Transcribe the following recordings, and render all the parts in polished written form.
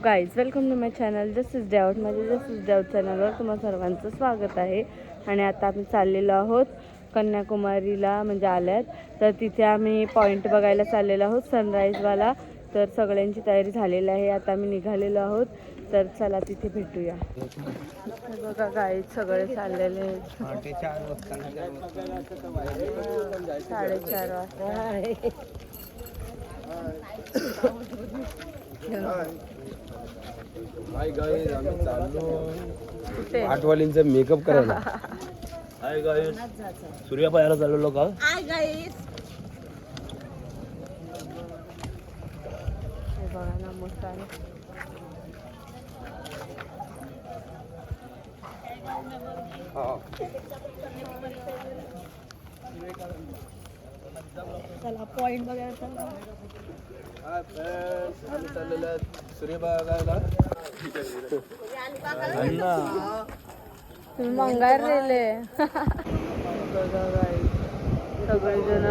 Guys welcome to my channel just doubt. माझे just doubt चॅनलवर तुम्हा सर्वांचं स्वागत आहे. आणि आता आम्ही चाललेलो आहोत कन्याकुमारीला, म्हणजे आल्यात तर तिथे आम्ही पॉईंट बघायला चाललेलो आहोत सनराईजवाला. तर सगळ्यांची तयारी झालेली आहे, आता आम्ही निघालेलो आहोत. तर चला तिथे भेटूया. बघा गाईज सगळे चाललेले आहेत. 4:30 वाजता. हाय गाईज, आम्ही चाललो कुठे? आठवालींचा मेकअप करायला. हाय गाईज, सूर्या पाहायला चाललो का? हाय गाईज, हे बघा ना मस्त आहे. चला पॉइंट बघायला. हाय फ्रेंड्स, आम्ही चाललेलो आहे सूर्य बघायला. तुम्ही मंगारलेले. बघा गाईज सगळेजण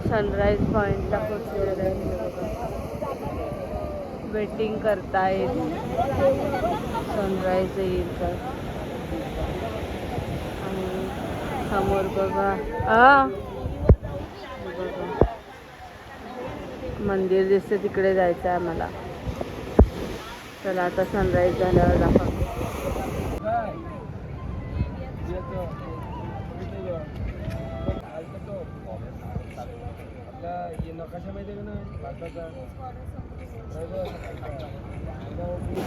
सनराईज पॉइंटला पोचलेले आहेत. वेटिंग करतायत सनराईज येईल तर. आणि समोर बघा मंदिर दिसते, तिकडे जायचं आहे आम्हाला. चला आता सनराईज झाल्यावर दाखव.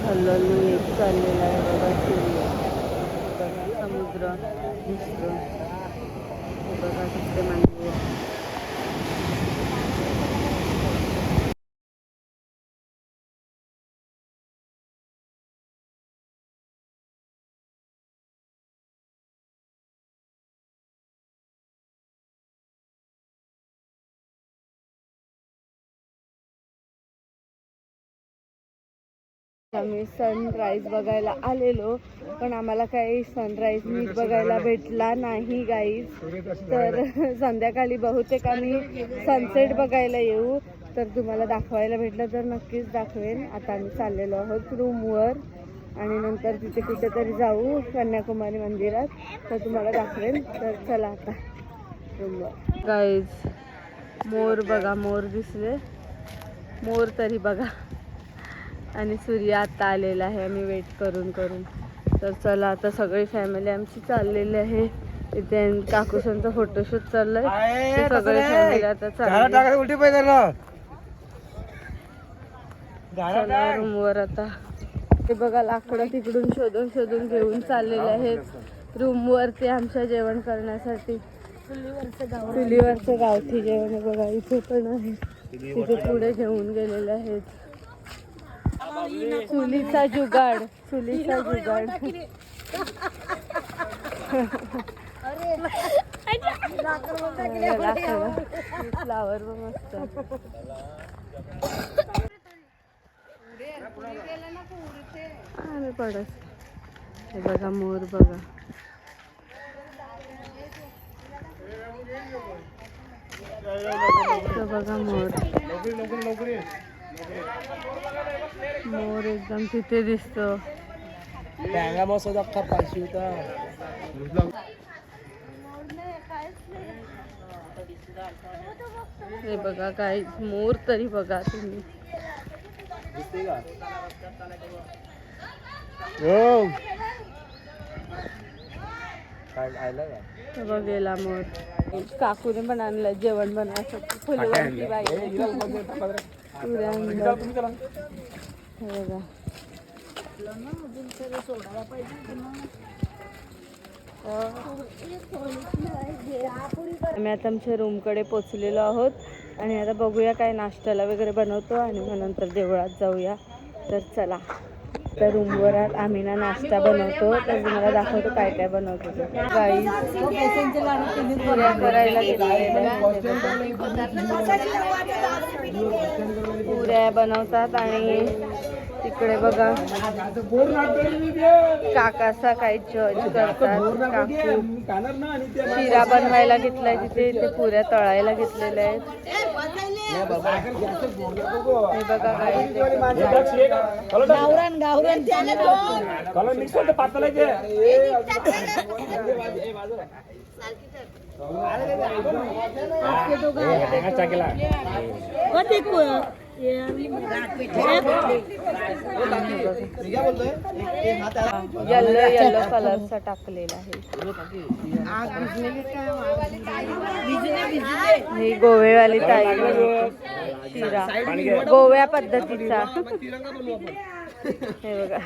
हल्लू एक चाललेला आहे बघा, सूर्य बघा, समुद्र दिसतो बघा, तिथे मंदिर. आम्ही सनराईज बघायला आलेलो, पण आम्हाला काही सनराईज नीट बघायला भेटला नाही गाईज. तर संध्याकाळी बहुतेक आम्ही सनसेट बघायला येऊ, तर तुम्हाला दाखवायला भेटलं तर नक्कीच दाखवेन. आता आम्ही चाललेलो आहोत रूमवर आणि नंतर तिथे कुठेतरी जाऊ कन्याकुमारी मंदिरात, तर तुम्हाला दाखवेन. तर चला आता रूमवर. गाईज मोर बघा, मोर दिसले, मोर तरी बघा. आणि सूर्य आता आलेला आहे, आम्ही वेट करून करून. तर चला आता सगळी फॅमिली आमची चाललेली आहे. इथे काकूसांचा फोटोशूट चाललाय, सगळी फॅमिली आता चालली. चला रूमवर आता. ते बघा लाकडं तिकडून शोधून शोधून घेऊन चाललेले आहेत रूमवर, ते आमच्या जेवण करण्यासाठी. चुलीवरचं गावठी जेवण आहे बघा, इथे पण आहे. तिथे पुढे घेऊन गेलेले आहेत. चुलीचा जुगाड, चुलीचा जुगाड. फ्लावर मस्त. पडस हे बघा, मोर बघा. बघा मोर, मोर एकदम तिथे दिसतो. हे बघा काय मोर तरी बघा तुम्ही. गेला मोर. काकूने पण आणलं जेवण बनवायसाठी, फुलवंती बाई. आम्ही आता आमच्या रूमकडे पोचलेलो आहोत आणि आता बघूया काय नाश्त्याला वगैरे बनवतो आणि मग नंतर देवळात जाऊया. तर चला, तर रूमवर आम्ही ना नाश्ता बनवतो, तर तुम्हाला दाखवतो काय काय बनवतो. गाईस पुऱ्या करायला पुऱ्या बनवतात आणि तिकडे बघा काकासा काही जज करतात. काकू शिरा बनवायला घेतलाय तिथे, ते पुऱ्या तळायला घेतलेल्या आहेत. हे बघा येल्लो येल्लो कलरचा टाकलेला आहे. ही गोवेवाली ताई शिरा गोव्या पद्धतीचा. हे बघा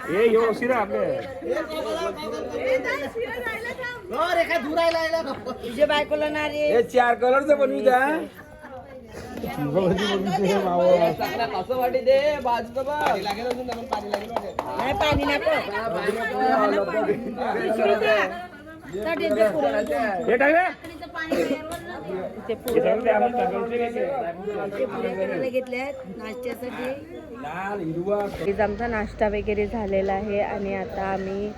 बायकोला ना रे 4 कलरचं बनवू द्या. आमचा नाश्ता वगैरे झालेला आहे आणि आता आम्ही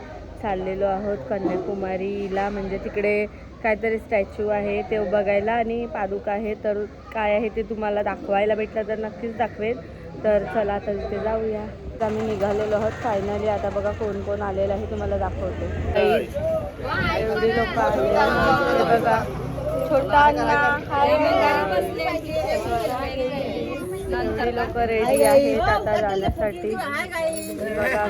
चाललेलो आहोत कन्याकुमारीला. म्हणजे तिकडे काहीतरी स्टॅच्यू आहे ते बघायला आणि पादुका आहे. तर काय आहे ते तुम्हाला दाखवायला भेटलं तर नक्कीच दाखवेल. तर चला आता तिथे जाऊया. आम्ही निघालेलो आहोत फायनली. आता बघा कोण कोण आलेलं आहे तुम्हाला दाखवते. एवढी लोक आले बघा. छोटा लोक रेडी आहेत आता जाण्यासाठी. बघा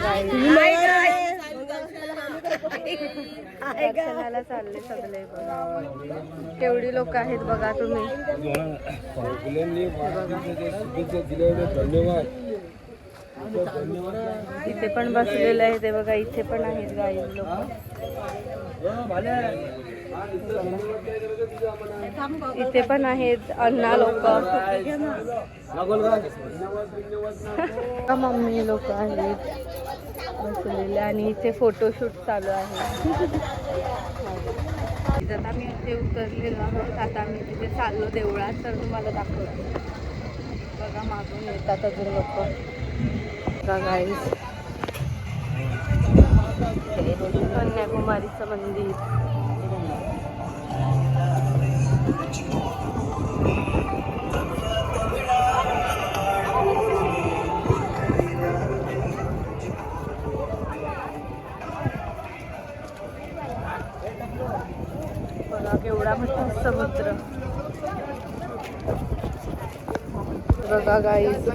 दर्शनाला चालले सगळे. केवढी लोक आहेत बघा तुम्ही. इथे पण बसलेलं आहे ते बघा. इथे पण आहेत गाईड लोक. इथे पण आहेत अण्णा लोक. मम्मी लोक आहेत बसलेले आणि इथे फोटोशूट चालू आहे. आता आम्ही इथे उतरलेलो आहोत. आता आम्ही तिथे चाललो देवळात. तर तुम्हाला दाखवतो. बघा मागून येतात अजून लोक. गाईस कन्याकुमारीचं मंदिर. बघा केवढा मोठा समुद्र. बघा गाईस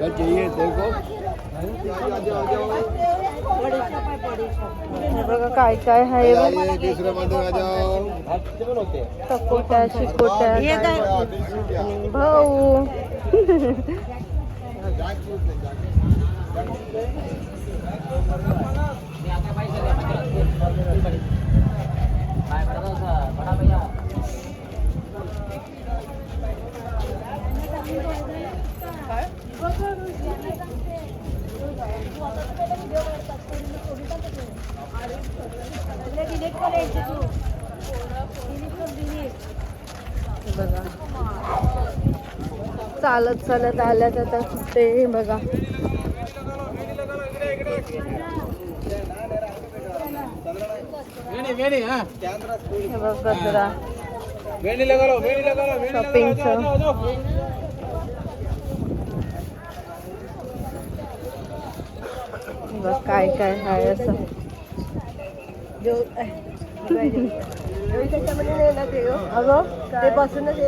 चाहिए देखो. बघा काय काय आहे. सकोट्या शिकोट्या भाऊ. बघा चालत चालत आल्यात आता ते बघा. गजरा शॉपिंगचं. काय काय आहे असं. अगं ते बसूनच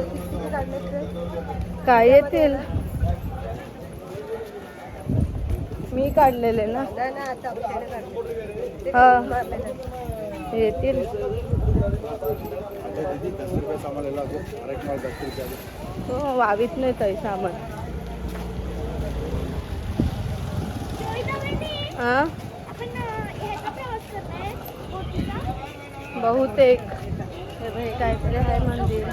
काय येतील. मी काढलेले ना. हा येतील. हो वावीत नाही काही सामान. हा बहुतेक हे काहीतरी आहे मंदिर.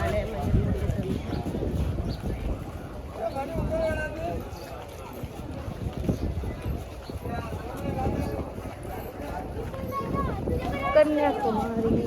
कन्याकुमारी.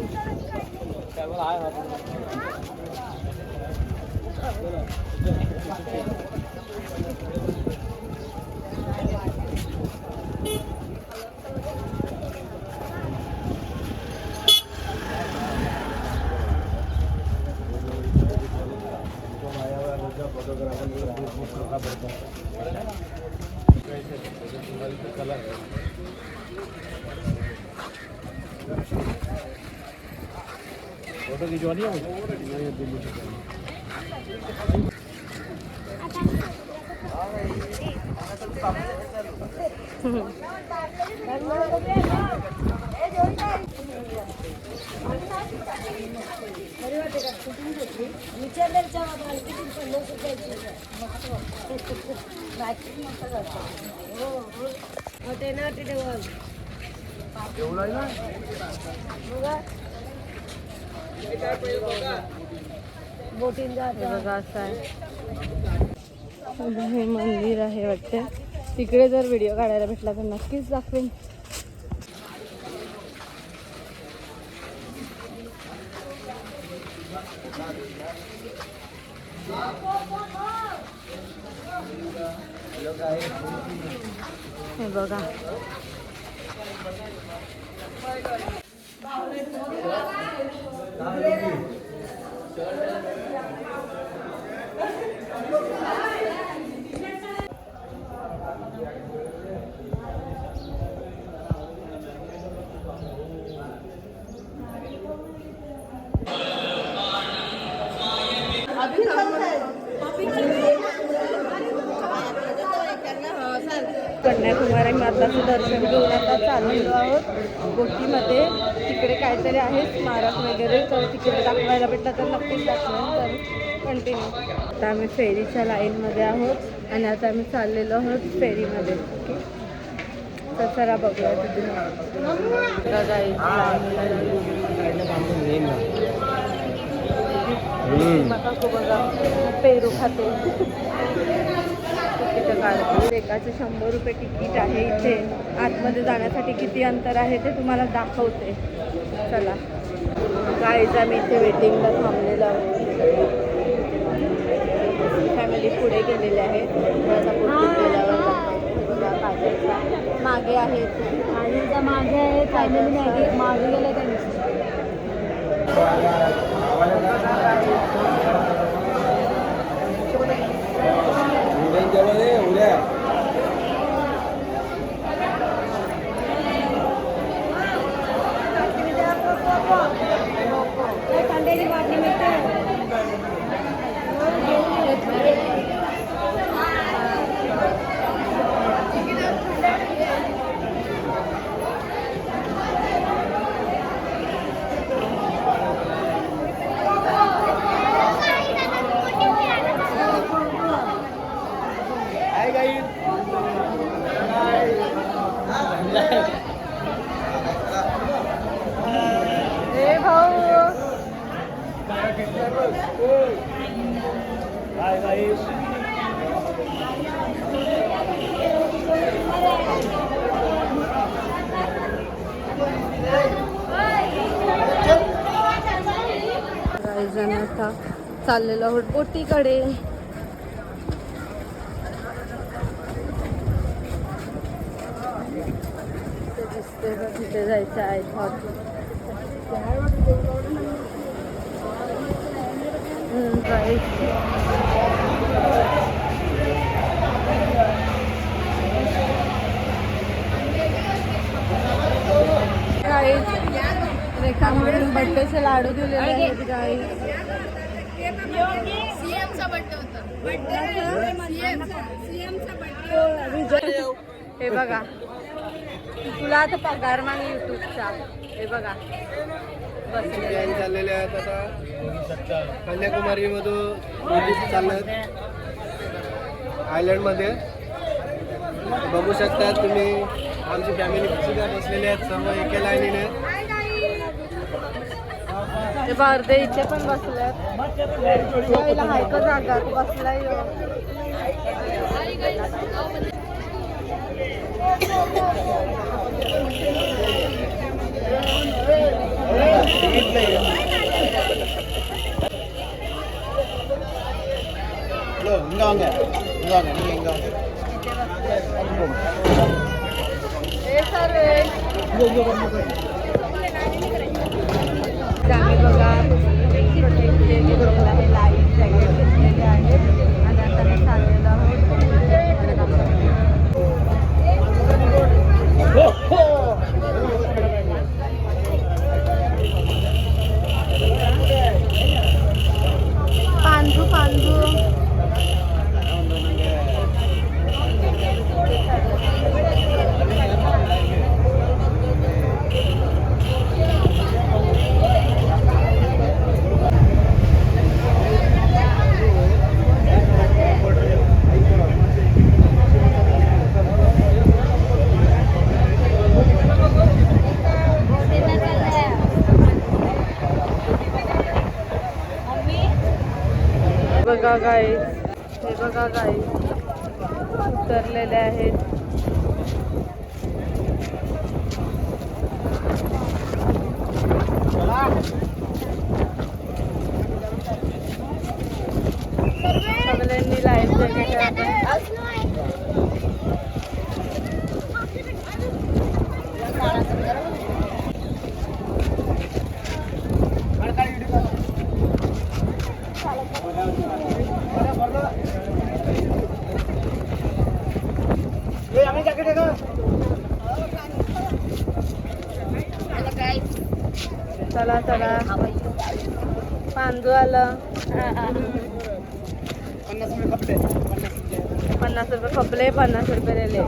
फोटो खिंचवानी है बोटिंग बघा असं आहे. हे मंदिर आहे वाटतं. तिकडे जर व्हिडिओ काढायला भेटला तर नक्कीच दाखवेन. हे बघा कन्याकुमारी माताचं दर्शन घेऊन आता चाललेलो आहोत बोटीमध्ये. तिकडे काहीतरी आहे स्मारक वगैरे, तर तिकडे दाखवायला भेटलं तर नक्कीच दाखवेन. तर कंटिन्यू. आता आम्ही फेरीच्या लाईनमध्ये आहोत आणि आता आम्ही चाललेलो आहोत फेरीमध्ये. तर चला बघूया तिथे बघा पेरू खाते. तिकीट काढतो. एकाचे 100 रुपये तिकीट आहे. इथे आतमध्ये जाण्यासाठी किती अंतर आहे ते तुम्हाला दाखवते. चला गाईज, आम्ही इथे वेटिंगला थांबलेलो आहोत. फॅमिली पुढे गेलेले आहेत. माझा बोटीत गेल्यावर मागे आहेत आणि मागे आहे फॅमिली मागे गेले त्यांची. आता चाललेलो आहोत बोटीकडे. तिथे जायचं आहे. रेखा म्हणून बड्डेचे लाडू दिलेले आहेत गाई. हे बघा, तुला आता पगार माग युट्यूबचा. हे बघा चाललेले आहेत आता कन्याकुमारी मधून चालत आयलंड मध्ये. बघू शकता तुम्ही आमची फॅमिली सुद्धा बसलेले आहेत सर्व एका लाईनीने. ते बारदे इथे पण बसल्यात. यायला हाय का जागा तू बसलाय ह्यो. आम्ही बघा प्रोटेक्ट लाईट जॅकेट घेतलेले आहेत आणि आता मी चाललेलो आहोत. पांडू पांडू बघा गाईस, हे बघा गाईस उतरलेले आहेत. सगळ्यांनी लाईफ जॅकेट चला चला पांडू आलं. 50 रुपये खपले, 50 रुपये दिले,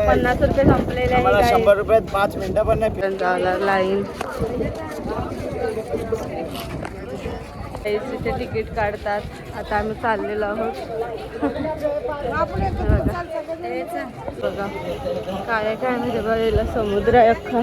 50 रुपये संपलेले आहे. 100 रुपयात 5 मिनिटं पण नाही. झाला लाईन. तिथे तिकीट काढतात. आता आम्ही चाललेलो आहोत. बघा काय काय आम्ही बघायला समुद्र आहे अख्खा.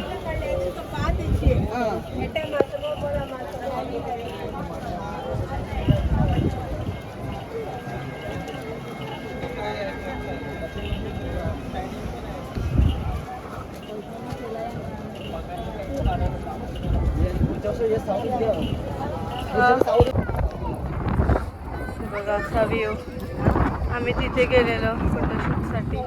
बघा असा व्ह्यू. आम्ही तिथे गेलेलो फोटोशूटसाठी.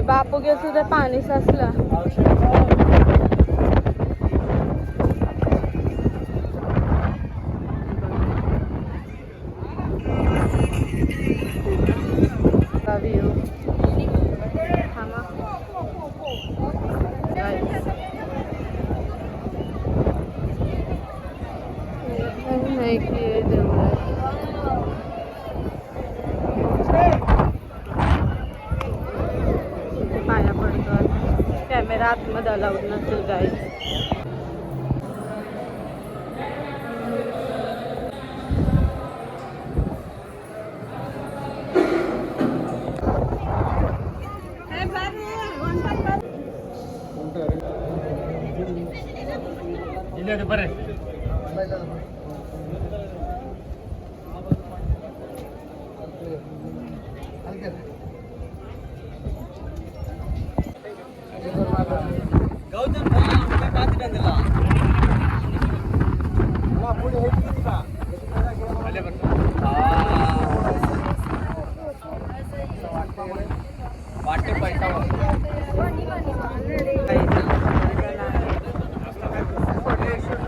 बापू गेल तुझं पाणी साचलं. व्ह्यू नाही की पाया पडतो. कॅमेरा आतमध्ये अलाउड नसेल गाईज.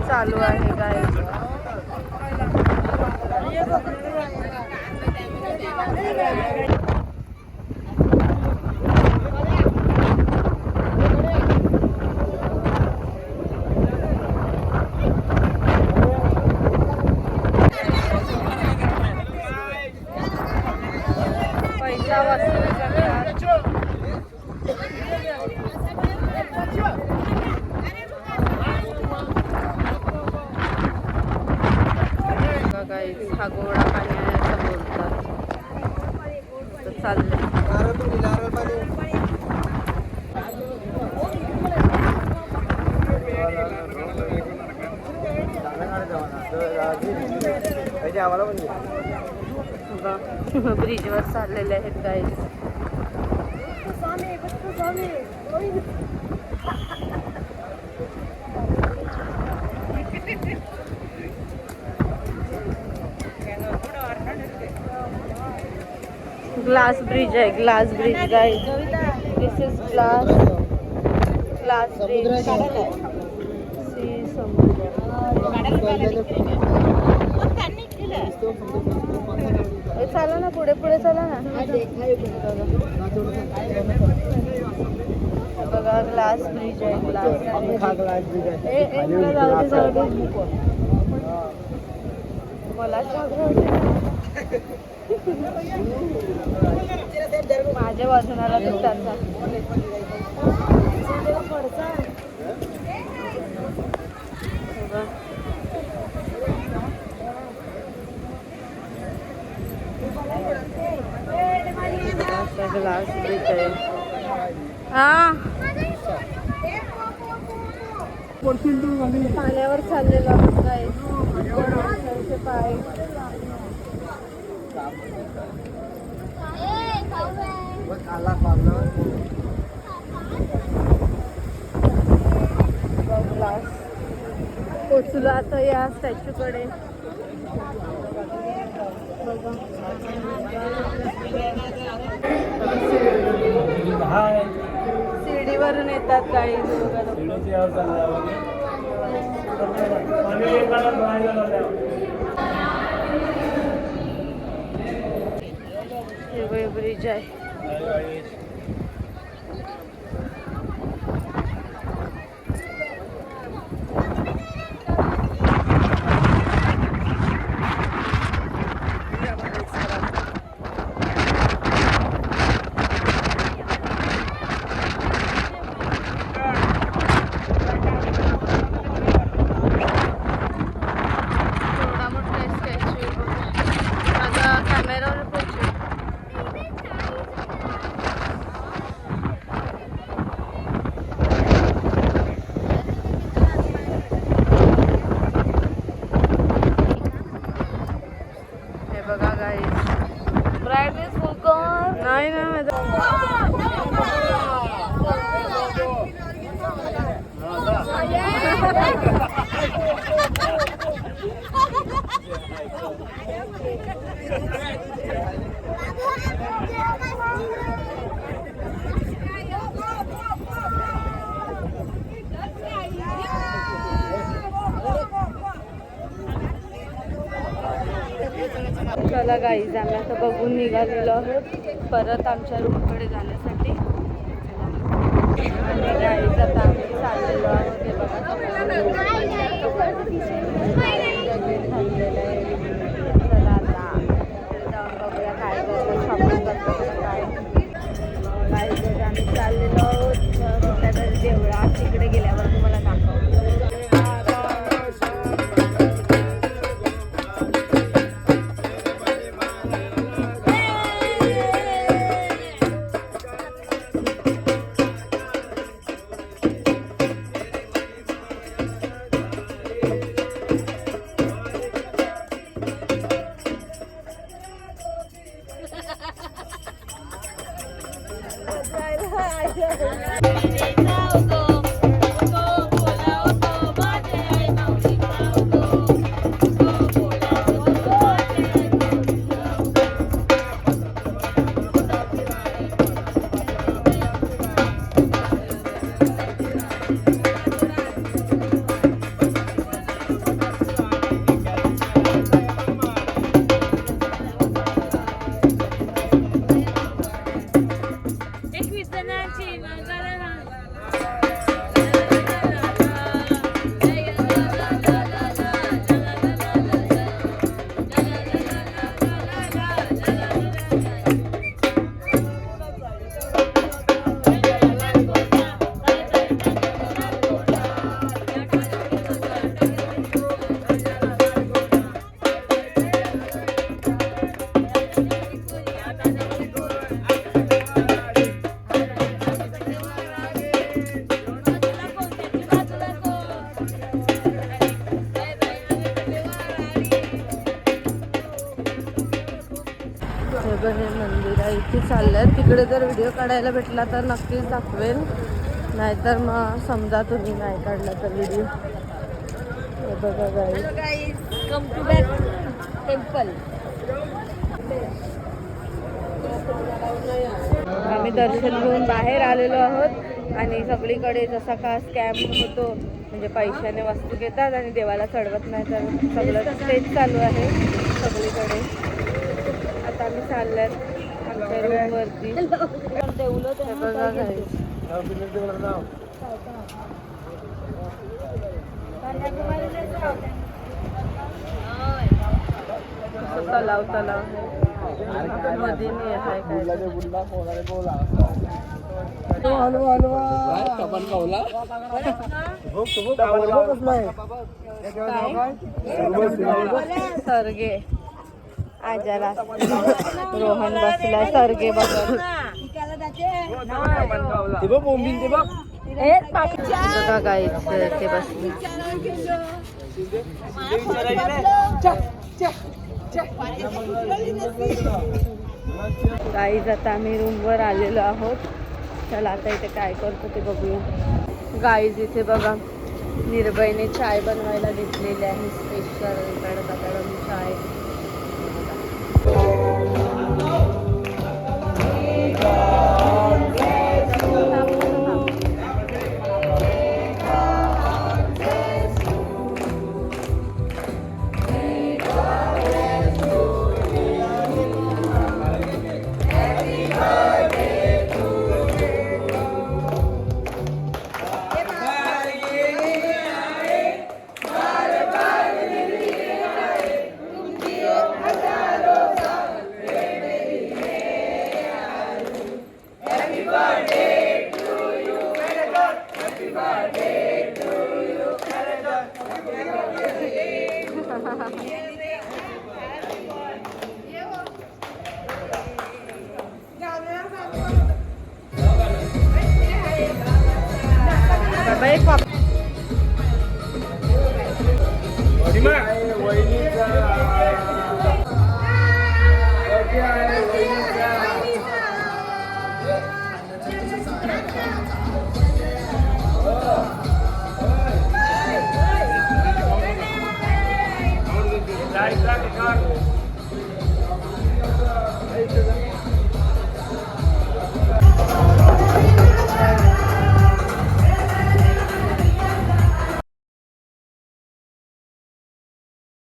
चालू आहे गाईज. पैसा वसूल करतात. चालले. नारळ पाणी आम्हाला पण ब्रिजवर चाललेले आहेत गाईज. ग्लास ब्रिज आहे, glass bridge guys. This is glass bridge. Sea समुद्र. चला ना, पुढे पुढे चला ना. बघा ग्लास ब्रिज आहे. ग्लास मला माझ्या बाजूला त्याचा ग्लास ब्रिज आहे. हा पाण्यावर चाललेलो आहोत काय. पाय ग्लास पोचलो आता या स्टॅच्यू कडे. शिडीवरून येतात गाडी. ब्रिज आहे. नाही ना चला गाईज, आम्ही आता बघून निघालेलो आहोत परत आमच्या रूमकडे जाण्यासाठी. आणि गाईज आता आम्ही चाललेलो आहोत. हे बघा झालेलं आहे. चला आता जाऊन बघूया काय करतो, शॉपिंग करतो काय. गाईज आम्ही चाललेलो आहोत कुठल्या तरी देवळा. तिकडे गेल्यावर तुम्हाला दाखवतो. हे पण हे मंदिर आहे, इथे चाललंय. तिकडे जर व्हिडिओ काढायला भेटला तर नक्कीच दाखवेन, नाहीतर मग समजा तुम्ही नाही काढला तर व्हिडिओ. हे बघा गाईस, कम टू बॅक टेम्पल. आम्ही दर्शन घेऊन बाहेर आलेलो आहोत आणि सगळीकडे जसा का स्कॅम होतो, म्हणजे पैशाने वस्तू घेतात आणि देवाला चढवत नाही, तर सगळं तेच चालू आहे सगळीकडे. आता आम्ही चालल्यात आमच्या रूमवरती. तलाव तलाव मध्ये नाही आहे काय सरगे आजारा. रोहन बसलाय सरगे बघत. बघा गाईस ते बसले. गाईज आता आम्ही रूमवर आलेलो आहोत. चला आता इथे काय करतो ते बघूया. गाईज इथे बघा निर्भयने चाय बनवायला घेतलेली आहे, स्पेशल गरम चाय.